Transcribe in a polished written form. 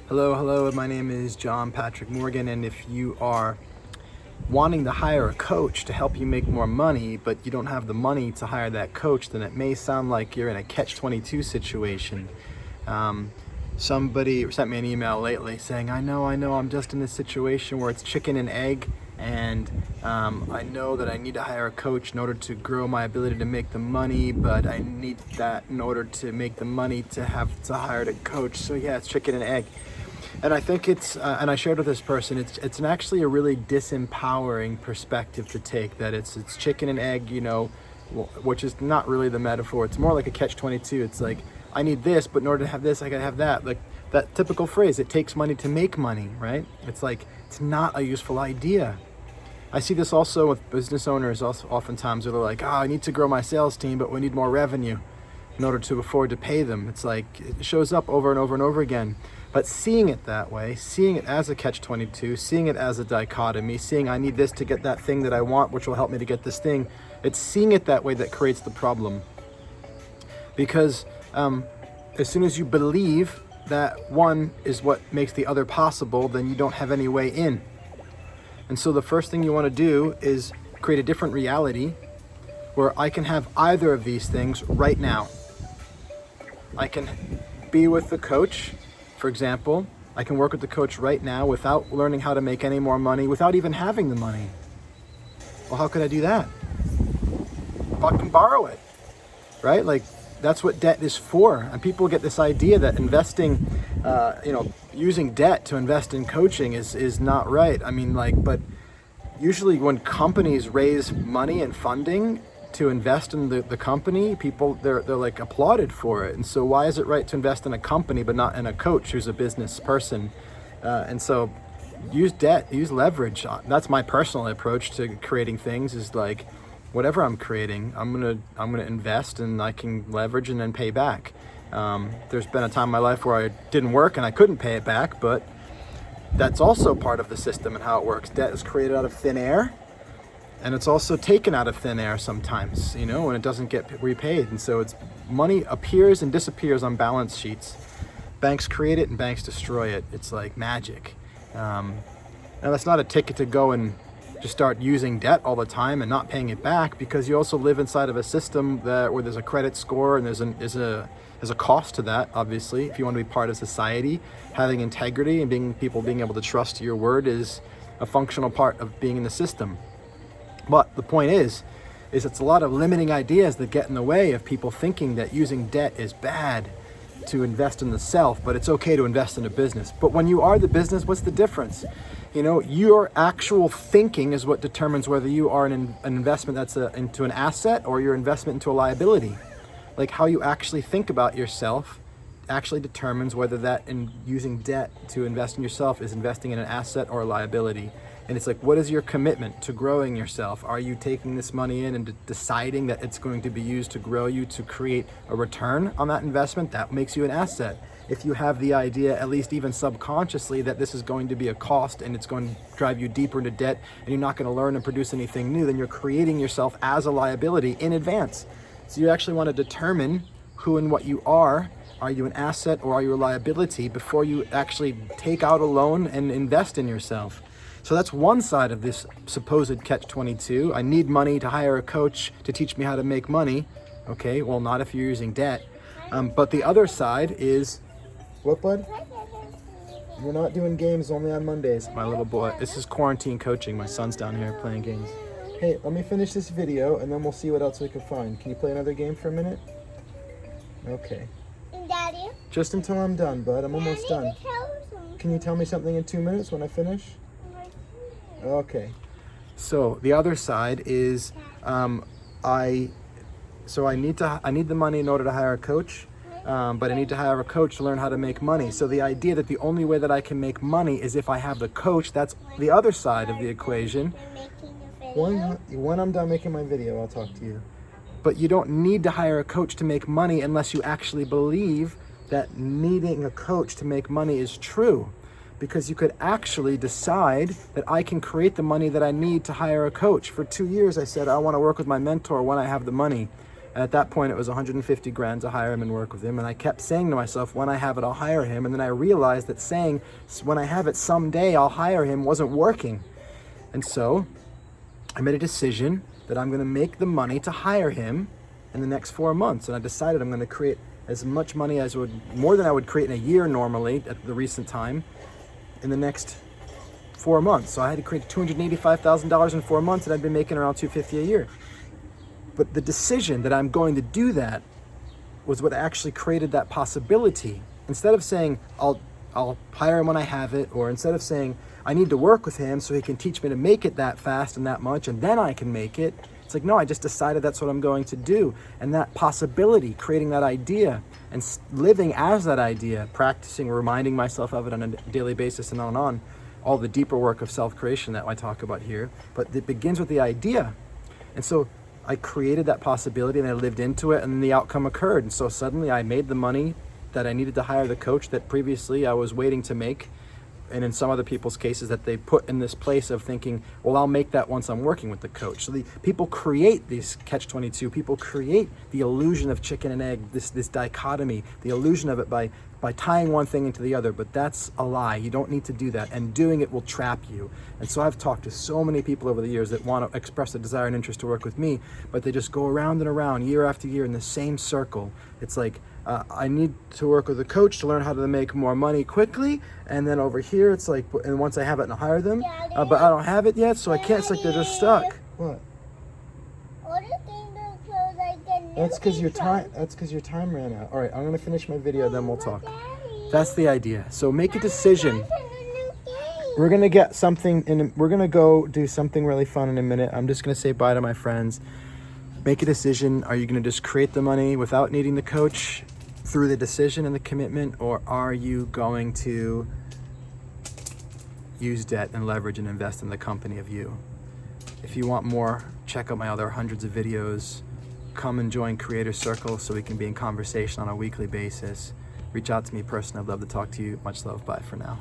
Hello, my name is John Patrick Morgan, and if you are wanting to hire a coach to help you make more money, but you don't have the money to hire that coach, then it may sound like you're in a catch-22 situation. Somebody sent me an email lately saying, I know, I'm just in this situation where it's chicken and egg, and I know that I need to hire a coach in order to grow my ability to make the money, but I need that in order to make the money to have to hire a coach. So yeah, it's chicken and egg. And I think and I shared with this person, it's actually a really disempowering perspective to take, that it's chicken and egg, which is not really the metaphor. It's more like a catch-22. It's like, I need this, but in order to have this, I gotta have that. Like that typical phrase, it takes money to make money, right? It's like, it's not a useful idea. I see this also with business owners. Also, oftentimes they're like, I need to grow my sales team, but we need more revenue in order to afford to pay them. It's like, it shows up over and over and over again. But seeing it that way, seeing it as a catch-22, seeing it as a dichotomy, seeing I need this to get that thing that I want, which will help me to get this thing, it's seeing it that way that creates the problem. Because as soon as you believe that one is what makes the other possible, then you don't have any way in. And so the first thing you want to do is create a different reality where I can have either of these things right now. I can be with the coach, for example. I can work with the coach right now without learning how to make any more money, without even having the money. Well, how could I do that? Fucking borrow it, right? Like, that's what debt is for. And people get this idea that investing, using debt to invest in coaching is not right. I mean, but usually when companies raise money and funding to invest in the company, people, they're like applauded for it. And so why is it right to invest in a company but not in a coach who's a business person? And so use debt, use leverage. That's my personal approach to creating things, is like, whatever I'm creating, I'm gonna invest, and I can leverage and then pay back. There's been a time in my life where it didn't work and I couldn't pay it back, but that's also part of the system and how it works. Debt is created out of thin air, and it's also taken out of thin air sometimes, when it doesn't get repaid. And so money appears and disappears on balance sheets. Banks create it and banks destroy it. It's like magic. Now that's not a ticket to go and just start using debt all the time and not paying it back, because you also live inside of a system where there's a credit score, and there's a cost to that. Obviously, if you want to be part of society, having integrity and people being able to trust your word is a functional part of being in the system. But the point is it's a lot of limiting ideas that get in the way of people thinking that using debt is bad to invest in the self, but it's okay to invest in a business. But when you are the business, what's the difference? Your actual thinking is what determines whether you are an investment that's into an asset, or your investment into a liability. Like, how you actually think about yourself actually determines whether that in using debt to invest in yourself is investing in an asset or a liability. And it's like, what is your commitment to growing yourself? Are you taking this money in and deciding that it's going to be used to grow you, to create a return on that investment? That makes you an asset. If you have the idea, at least even subconsciously, that this is going to be a cost and it's going to drive you deeper into debt and you're not going to learn and produce anything new, then you're creating yourself as a liability in advance. So you actually want to determine who and what you are. Are you an asset or are you a liability before you actually take out a loan and invest in yourself? So that's one side of this supposed catch-22. I need money to hire a coach to teach me how to make money. Okay, well, not if you're using debt. But the other side is, what, bud? We're not doing games, only on Mondays. My little boy, this is quarantine coaching. My son's down here playing games. Hey, let me finish this video and then we'll see what else we can find. Can you play another game for a minute? Okay. Daddy? Just until I'm done, bud. I'm almost done. Can you tell me something in 2 minutes when I finish? Okay. So the other side is, I need the money in order to hire a coach, but I need to hire a coach to learn how to make money. So the idea that the only way that I can make money is if I have the coach, that's the other side of the equation. When I'm done making my video, I'll talk to you. But you don't need to hire a coach to make money unless you actually believe that needing a coach to make money is true. Because you could actually decide that I can create the money that I need to hire a coach. For 2 years, I said, I want to work with my mentor when I have the money. At that point, it was 150 grand to hire him and work with him. And I kept saying to myself, when I have it, I'll hire him. And then I realized that saying, when I have it someday, I'll hire him, wasn't working. And so I made a decision that I'm going to make the money to hire him in the next 4 months. And I decided I'm going to create as much money as more than I would create in a year normally at the recent time, in the next 4 months. So I had to create $285,000 in 4 months, and I'd been making around $250 a year. But the decision that I'm going to do that was what actually created that possibility. Instead of saying, I'll hire him when I have it, or instead of saying, I need to work with him so he can teach me to make it that fast and that much, and then I can make it. It's like, no, I just decided that's what I'm going to do. And that possibility, creating that idea and living as that idea, practicing, reminding myself of it on a daily basis and on, all the deeper work of self-creation that I talk about here. But it begins with the idea. And so I created that possibility and I lived into it, and then the outcome occurred. And so suddenly I made the money that I needed to hire the coach that previously I was waiting to make. And in some other people's cases that they put in this place of thinking, well, I'll make that once I'm working with the coach. So people create these catch-22. People create the illusion of chicken and egg, this dichotomy, the illusion of it by tying one thing into the other. But that's a lie. You don't need to do that. And doing it will trap you. And so I've talked to so many people over the years that want to express a desire and interest to work with me, but they just go around and around year after year in the same circle. It's like, I need to work with a coach to learn how to make more money quickly, and then over here it's like, and once I have it, and I'll hire them, but I don't have it yet, so I can't. It's like they're just stuck. What? That's because your time. That's because your time ran out. All right, I'm gonna finish my video, then we'll talk. That's the idea. So make a decision. We're gonna get something, and we're gonna go do something really fun in a minute. I'm just gonna say bye to my friends. Make a decision. Are you gonna just create the money without needing the coach through the decision and the commitment, or are you going to use debt and leverage and invest in the company of you? If you want more, check out my other hundreds of videos. Come and join Creator Circle so we can be in conversation on a weekly basis. Reach out to me personally. I'd love to talk to you. Much love. Bye for now.